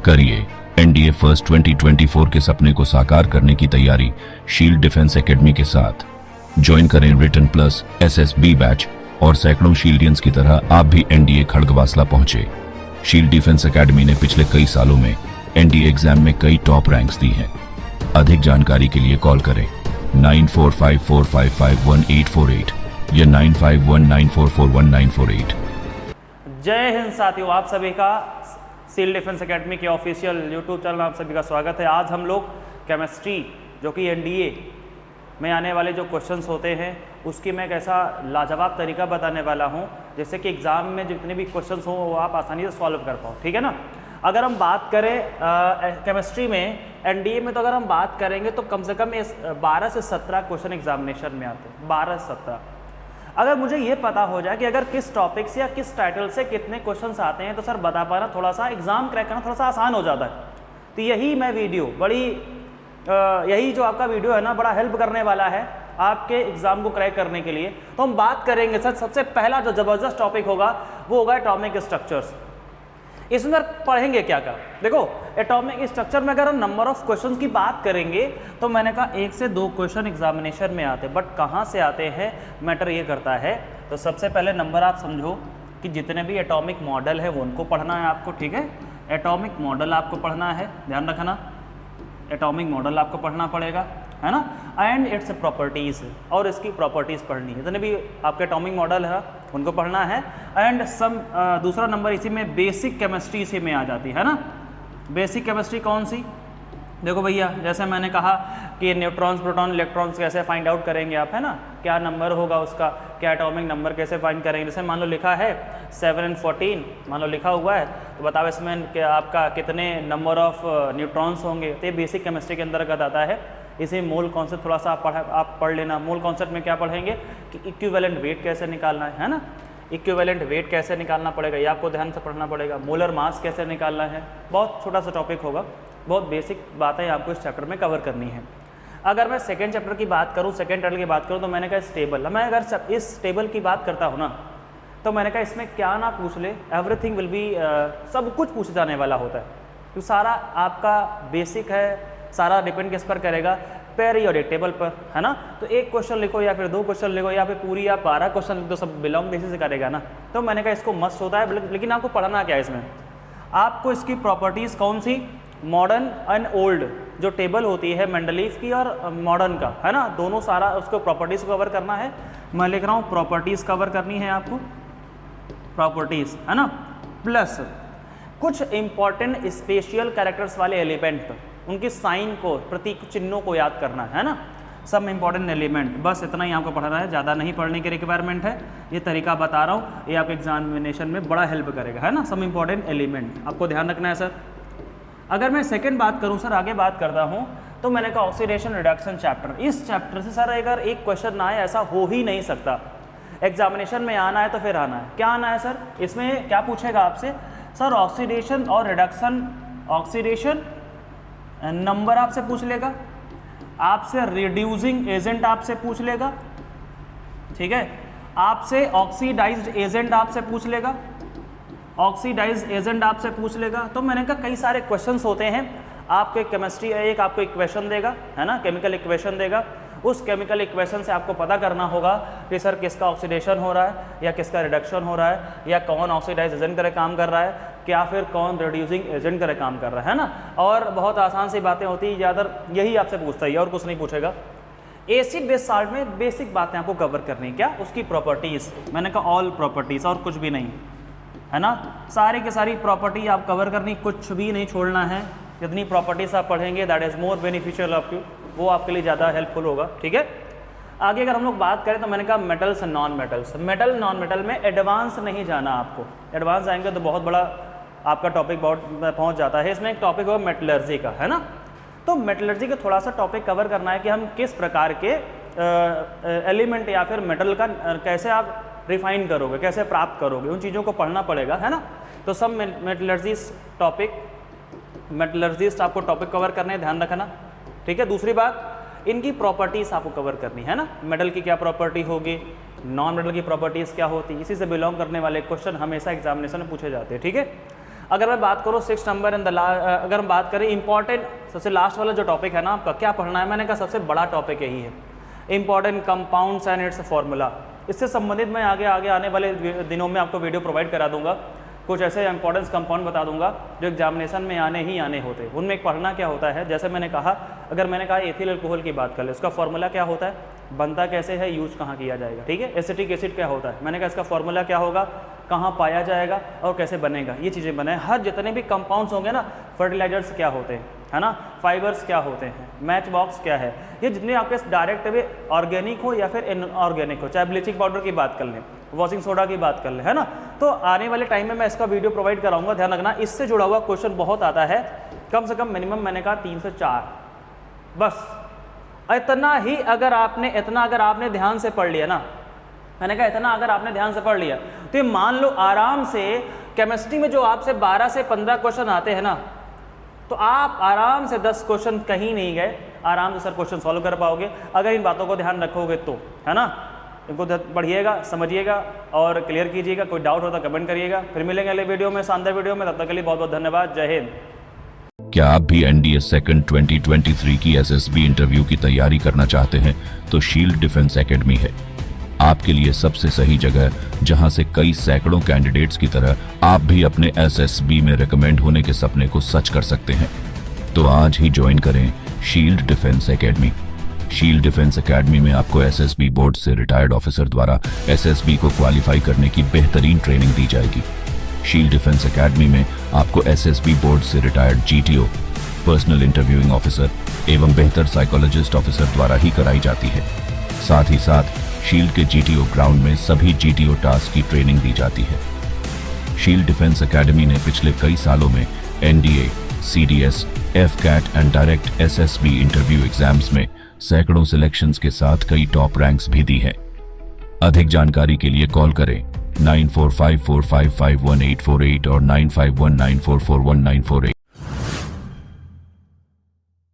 करिए NDA first 2024 के सपने को साकार करने की तैयारी शील्ड डिफेंस एकेडमी के साथ। ज्वाइन करें रिटन प्लस एसएसबी बैच और सैकड़ों शील्डियंस की तरह आप भी एनडीए खड़गवासला पहुंचे। शील्ड डिफेंस एकेडमी ने पिछले कई सालों में एनडीए एग्जाम में कई टॉप रैंक्स दी हैं। अधिक जानकारी के लिए कॉल करें 9454551848 या 9519441948। जय हिंद साथियों, आप सभी का शील्ड डिफेंस एकेडमी के ऑफिशियल यूट्यूब चैनल आप सभी का स्वागत है। आज हम लोग केमिस्ट्री जो कि एनडीए में आने वाले जो क्वेश्चंस होते हैं उसकी मैं एक ऐसा लाजवाब तरीका बताने वाला हूं जिससे कि एग्ज़ाम में जितने भी क्वेश्चंस हों वो आप आसानी से सॉल्व कर पाओ, ठीक है ना। अगर हम बात करें केमिस्ट्री में एनडीए में, तो अगर हम बात करेंगे तो कम से कम 12 से 17 क्वेश्चन एग्जामिनेशन में आते हैं। 12 से 17 अगर मुझे ये पता हो जाए कि अगर किस टॉपिक से या किस टाइटल से कितने क्वेश्चंस आते हैं तो सर बता पाना थोड़ा सा एग्जाम क्रैक करना थोड़ा सा आसान हो जाता है। तो यही मैं वीडियो यही जो आपका वीडियो है ना बड़ा हेल्प करने वाला है आपके एग्जाम को क्रैक करने के लिए। तो हम बात करेंगे सर, सबसे पहला जो जबरदस्त टॉपिक होगा वो होगा एटॉमिक स्ट्रक्चर्स। इसमें पढ़ेंगे क्या क्या, देखो एटॉमिक स्ट्रक्चर में अगर हम नंबर ऑफ क्वेश्चंस की बात करेंगे तो मैंने कहा 1 से 2 क्वेश्चन एग्जामिनेशन में आते हैं, बट कहाँ से आते हैं मैटर ये करता है। तो सबसे पहले नंबर आप समझो कि जितने भी एटॉमिक मॉडल है वो उनको पढ़ना है आपको, ठीक है। एटॉमिक मॉडल आपको पढ़ना है, ध्यान रखना एटॉमिक मॉडल आपको पढ़ना पड़ेगा, है ना। एंड इट्स प्रॉपर्टीज़, और इसकी प्रॉपर्टीज़ पढ़नी है। जितने भी आपके एटॉमिक मॉडल है उनको पढ़ना है। एंड दूसरा नंबर इसी में बेसिक केमिस्ट्री इसी में आ जाती है ना। बेसिक केमिस्ट्री कौन सी, देखो भैया जैसे मैंने कहा कि न्यूट्रॉन्स प्रोटॉन इलेक्ट्रॉन्स कैसे फाइंड आउट करेंगे आप, है ना, क्या नंबर होगा उसका, क्या एटॉमिक नंबर कैसे फाइंड करेंगे। जैसे मान लो लिखा है 7 और 14 मान लो लिखा हुआ है, तो बताओ इसमें कि आपका कितने नंबर ऑफ न्यूट्रॉन्स होंगे। तो ये बेसिक केमिस्ट्री के अंतर्गत आता है। इसी मोल कॉन्सेप्ट थोड़ा सा आप पढ़ लेना। मोल कॉन्सेप्ट में क्या पढ़ेंगे कि इक्विवेलेंट वेट कैसे निकालना है ना। इक्विवेलेंट वेट कैसे निकालना पड़ेगा ये आपको ध्यान से पढ़ना पड़ेगा। मोलर मास कैसे निकालना है, बहुत छोटा सा टॉपिक होगा, बहुत बेसिक बातें आपको इस चैप्टर में कवर करनी है। अगर मैं सेकेंड चैप्टर की बात करूँ, सेकेंड टाइटल की बात करूँ, तो मैंने कहा इस टेबल, मैं अगर इस टेबल की बात करता हूँ ना तो मैंने कहा इसमें क्या ना पूछ ले, एवरीथिंग विल बी, सब कुछ पूछे जाने वाला होता है। तो सारा आपका बेसिक है, सारा डिपेंड किस पर करेगा, पीरियोडिक टेबल पर, है ना। तो एक क्वेश्चन लिखो या फिर 2 क्वेश्चन लिखो या फिर पूरी आप 12 क्वेश्चन लिख दो, सब बिलोंग इसी से करेगा ना। तो मैंने कहा इसको मस्ट होता है, लेकिन आपको पढ़ना क्या है इसमें, आपको इसकी प्रॉपर्टीज़ कौन सी, मॉडर्न एंड ओल्ड जो टेबल होती है मेंडलीव की और मॉडर्न का, है ना, दोनों सारा उसको प्रॉपर्टीज़ को कवर करना है। मैं लिख रहा हूँ प्रॉपर्टीज़ कवर करनी है आपको, प्रॉपर्टीज़, है ना। प्लस कुछ इंपॉर्टेंट स्पेशल कैरेक्टर्स वाले एलिमेंट, उनकी साइन को, प्रतीक चिन्हों को याद करना है ना, सब इंपॉर्टेंट एलिमेंट। बस इतना ही आपको पढ़ना है, ज़्यादा नहीं पढ़ने की रिक्वायरमेंट है। ये तरीका बता रहा हूँ, ये आपके एग्जामिनेशन में बड़ा हेल्प करेगा, है ना। सब इंपॉर्टेंट एलिमेंट आपको ध्यान रखना है सर। अगर मैं सेकंड बात करूँ सर, आगे बात करता हूँ, तो मैंने कहा ऑक्सीडेशन रिडक्शन चैप्टर। इस चैप्टर से सर अगर एक क्वेश्चन ना आए ऐसा हो ही नहीं सकता। एग्जामिनेशन में आना है तो फिर आना है, क्या आना है सर, इसमें क्या पूछेगा आपसे, सर ऑक्सीडेशन और रिडक्शन, ऑक्सीडेशन नंबर आपसे पूछ लेगा, आपसे रिड्यूसिंग एजेंट आपसे पूछ लेगा, ठीक है, आपसे ऑक्सीडाइज्ड एजेंट आपसे पूछ लेगा, ऑक्सीडाइज्ड एजेंट आपसे पूछ लेगा। तो मैंने कहा कई सारे क्वेश्चंस होते हैं आपके केमिस्ट्री, एक आपको इक्वेशन देगा, है ना, केमिकल इक्वेशन देगा। उस केमिकल इक्वेशन से आपको पता करना होगा कि सर किसका ऑक्सीडेशन हो रहा है या किसका रिडक्शन हो रहा है, या कौन ऑक्सीडाइज एजेंट करे काम कर रहा है, क्या फिर कौन रिड्यूसिंग एजेंट करे काम कर रहा है ना। और बहुत आसान सी बातें होती है, ज़्यादातर यही आपसे पूछता है और कुछ नहीं पूछेगा। एसिड बेस साल्ट में बेसिक बातें आपको कवर करनी, क्या, उसकी प्रॉपर्टीज़, मैंने कहा ऑल प्रॉपर्टीज़ और कुछ भी नहीं, है ना। सारी की सारी प्रॉपर्टी आप कवर करनी, कुछ भी नहीं छोड़ना है। जितनी प्रॉपर्टीज आप पढ़ेंगे that is more beneficial of you, वो आपके लिए ज़्यादा हेल्पफुल होगा, ठीक है। आगे अगर हम लोग बात करें तो मैंने कहा metals and non metals. Metal non metal में एडवांस नहीं जाना आपको, एडवांस जाएंगे तो बहुत बड़ा आपका टॉपिक बहुत पहुँच जाता है। इसमें एक टॉपिक होगा मेटलर्जी का, है ना। तो मेटलर्जी का थोड़ा सा टॉपिक कवर करना है कि हम किस प्रकार के एलिमेंट या फिर मेटल का कैसे आप रिफाइन करोगे, कैसे प्राप्त करोगे, उन चीज़ों को पढ़ना पड़ेगा, है ना। तो सब मेटलर्जीस्ट टॉपिक, मेटलर्जिस्ट आपको टॉपिक कवर करने हैं, ध्यान रखना, ठीक है। दूसरी बात, इनकी प्रॉपर्टीज़ आपको कवर करनी है ना, मेटल की क्या प्रॉपर्टी होगी, नॉन मेटल की प्रॉपर्टीज़ क्या होती है, इसी से बिलोंग करने वाले क्वेश्चन हमेशा एग्जामिनेशन में पूछे जाते हैं, ठीक है। अगर मैं बात करूँ 6 नंबर इन द अगर हम बात करें इंपॉर्टेंट सबसे लास्ट वाला जो टॉपिक है ना आपका क्या पढ़ना है, मैंने कहा सबसे बड़ा टॉपिक यही है, important compounds and it's formula. इससे संबंधित मैं आगे आने वाले दिनों में आपको वीडियो प्रोवाइड करा दूंगा, कुछ ऐसे इंपॉर्टेंस कंपाउंड बता दूंगा जो एग्जामिनेशन में आने होते हैं। उनमें एक पढ़ना क्या होता है, जैसे मैंने कहा, अगर मैंने कहा एथिल अल्कोहल की बात कर ले, उसका फॉर्मूला क्या होता है, बनता कैसे है, यूज कहाँ किया जाएगा, ठीक है। एसिटिक एसिड क्या होता है, मैंने कहा इसका फॉर्मूला क्या होगा, कहाँ पाया जाएगा और कैसे बनेगा, ये चीज़ें बनाए। हर जितने भी कंपाउंड्स होंगे ना, फर्टिलाइजर्स क्या होते हैं, है ना, फाइबर्स क्या होते हैं, मैच बॉक्स क्या है, ये जितने आपके डायरेक्ट वे ऑर्गेनिक हो या फिर इनऑर्गेनिक हो, चाहे ब्लीचिंग पाउडर की बात कर लें, वॉशिंग सोडा की बात कर लें, है ना। तो आने वाले टाइम में मैं इसका वीडियो प्रोवाइड कराऊंगा, ध्यान रखना। इससे जुड़ा हुआ क्वेश्चन बहुत आता है, कम से कम मिनिमम मैंने कहा 3 से 4, बस इतना ही। अगर आपने ध्यान से पढ़ लिया ना, मैंने कहा इतना अगर आपने ध्यान से पढ़ लिया तो ये मान लो आराम से केमिस्ट्री में जो आपसे 12 से 15 क्वेश्चन आते हैं ना, तो आप आराम से 10 क्वेश्चन कहीं नहीं गए, आराम से सर क्वेश्चन सॉल्व कर पाओगे अगर इन बातों को ध्यान रखोगे तो, है ना। इनको पढ़िएगा, समझिएगा और क्लियर कीजिएगा। कोई डाउट हो तो कमेंट करिएगा। फिर मिलेंगे अगले वीडियो में, शानदार वीडियो में। तब तक के लिए बहुत बहुत धन्यवाद। जय हिंद। क्या आप भी एनडीए सेकंड 2023 की एसएसबी इंटरव्यू की तैयारी करना चाहते हैं तो शील्ड डिफेंस एकेडमी है आपके लिए सबसे सही जगह, जहां से कई सैकड़ों कैंडिडेट्स की तरह आप भी अपने एसएसबी में रिकमेंड होने के सपने को सच कर सकते हैं। तो आज ही ज्वाइन करें shield defence academy. Shield defence academy में आपको एसएसबी बोर्ड से रिटायर्ड ऑफिसर द्वारा एसएसबी को क्वालिफाई करने की बेहतरीन ट्रेनिंग दी जाएगी। शील्ड डिफेंस एकेडमी में आपको एसएसबी बोर्ड से retired GTO, personal interviewing officer एवं बेहतर साइकोलॉजिस्ट ऑफिसर द्वारा ही कराई जाती है। साथ ही साथ शील्ड के जीटीओ ग्राउंड में सभी जीटीओ टास्क की ट्रेनिंग दी जाती है। शील्ड डिफेंस एकेडमी ने पिछले कई सालों में NDA, CDS, AFCAT and direct SSB interview exams में सैकड़ों सिलेक्शंस के साथ कई टॉप रैंक्स भी दी हैं। अधिक जानकारी के लिए कॉल करें 9454551848 और 9519441948।